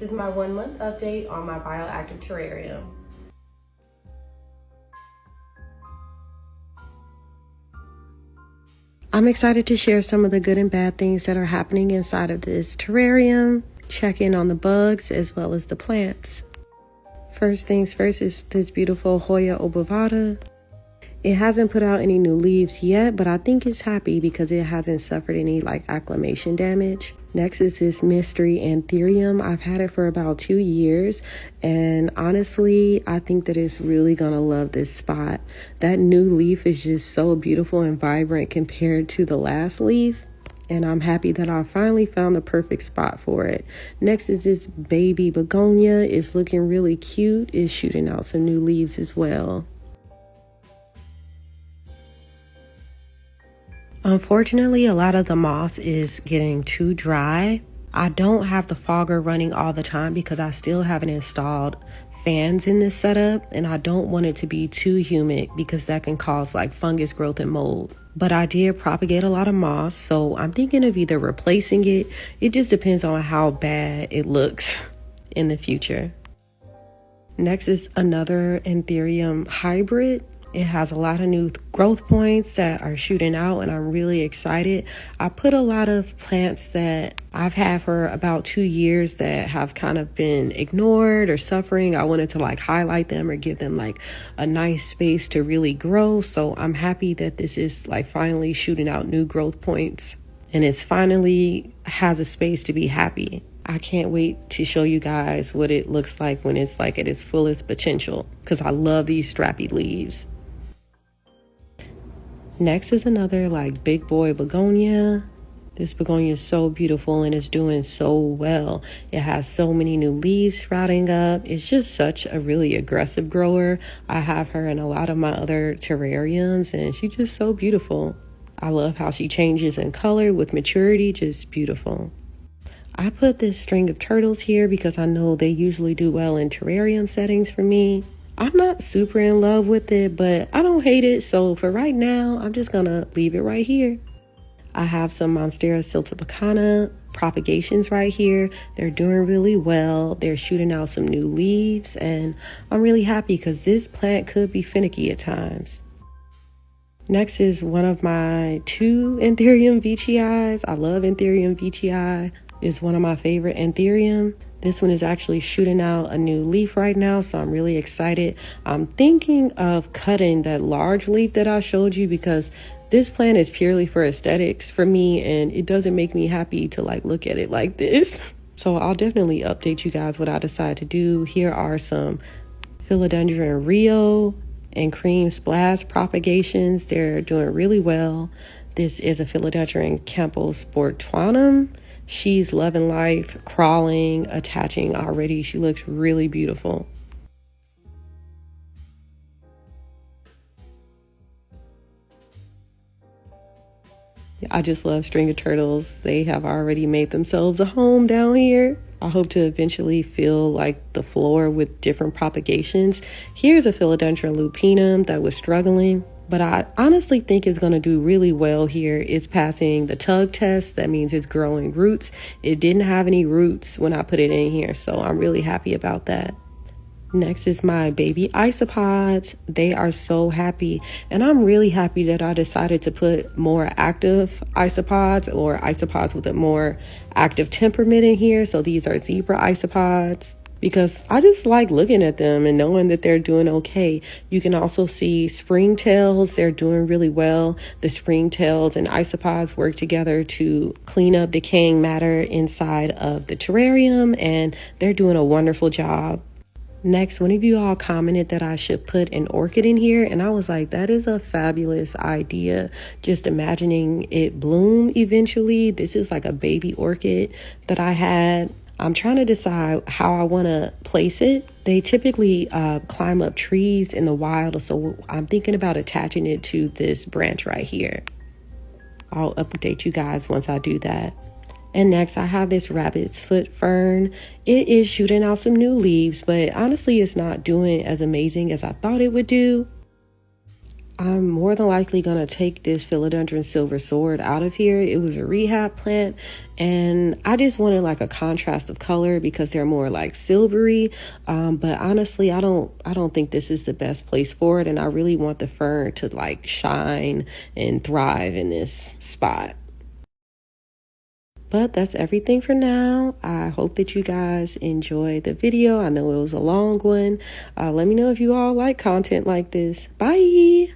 This is my 1 month update on my Bioactive terrarium. I'm excited to share some of the good and bad things that are happening inside of this terrarium, check in on the bugs as well as the plants. First things first is this beautiful Hoya obovata. It hasn't put out any new leaves yet, but I think it's happy because it hasn't suffered any acclimation damage. Next is this mystery anthurium. I've had it for about 2 years, and honestly, I think that it's really gonna love this spot. That new leaf is just so beautiful and vibrant compared to the last leaf, and I'm happy that I finally found the perfect spot for it. Next is this baby begonia. It's looking really cute. It's shooting out some new leaves as well. Unfortunately, a lot of the moss is getting too dry. I don't have the fogger running all the time because I still haven't installed fans in this setup, and I don't want it to be too humid because that can cause fungus growth and mold. But I did propagate a lot of moss, so I'm thinking of either replacing it. It just depends on how bad it looks in the future. Next is another anthurium hybrid. It has a lot of new growth points that are shooting out, and I'm really excited. I put a lot of plants that I've had for about 2 years that have kind of been ignored or suffering. I wanted to highlight them or give them a nice space to really grow. So I'm happy that this is finally shooting out new growth points, and it's finally has a space to be happy. I can't wait to show you guys what it looks like when it's at its fullest potential, because I love these strappy leaves. Next is another big boy begonia. This begonia is so beautiful and it's doing so well. It has so many new leaves sprouting up. It's just such a really aggressive grower. I have her in a lot of my other terrariums, and she's just so beautiful. I love how she changes in color with maturity, just beautiful. I put this string of turtles here because I know they usually do well in terrarium settings for me. I'm not super in love with it, but I don't hate it. So for right now, I'm just gonna leave it right here. I have some Monstera siltepecana propagations right here. They're doing really well. They're shooting out some new leaves, and I'm really happy because this plant could be finicky at times. Next is one of my 2 anthurium veitchii. I love anthurium veitchii. It's one of my favorite anthurium. This one is actually shooting out a new leaf right now, so I'm really excited. I'm thinking of cutting that large leaf that I showed you because this plant is purely for aesthetics for me, and it doesn't make me happy to look at it like this. So I'll definitely update you guys what I decide to do. Here are some Philodendron Rio and Cream Splash propagations. They're doing really well. This is a Philodendron Camposportuanum. She's loving life, crawling, attaching already. She looks really beautiful. I just love string of turtles. They have already made themselves a home down here. I hope to eventually fill the floor with different propagations. Here's a Philodendron lupinum that was struggling, but I honestly think it's going to do really well here. It's passing the tug test. That means it's growing roots. It didn't have any roots when I put it in here, so I'm really happy about that. Next is my baby isopods. They are so happy, and I'm really happy that I decided to put more active isopods or isopods with a more active temperament in here. So these are zebra isopods, because I just like looking at them and knowing that they're doing okay. You can also see springtails. They're doing really well. The springtails and isopods work together to clean up decaying matter inside of the terrarium, and they're doing a wonderful job. Next, one of you all commented that I should put an orchid in here, and I was like, that is a fabulous idea. Just imagining it bloom eventually. This is a baby orchid that I had. I'm trying to decide how I want to place it. They typically climb up trees in the wild, so I'm thinking about attaching it to this branch right here. I'll update you guys once I do that. And next, I have this rabbit's foot fern. It is shooting out some new leaves, but honestly, it's not doing as amazing as I thought it would do. I'm more than likely going to take this philodendron silver sword out of here. It was a rehab plant, and I just wanted like a contrast of color because they're more like silvery. But honestly, I don't think this is the best place for it, and I really want the fern to like shine and thrive in this spot. But that's everything for now. I hope that you guys enjoyed the video. I know it was a long one. Let me know if you all like content like this. Bye.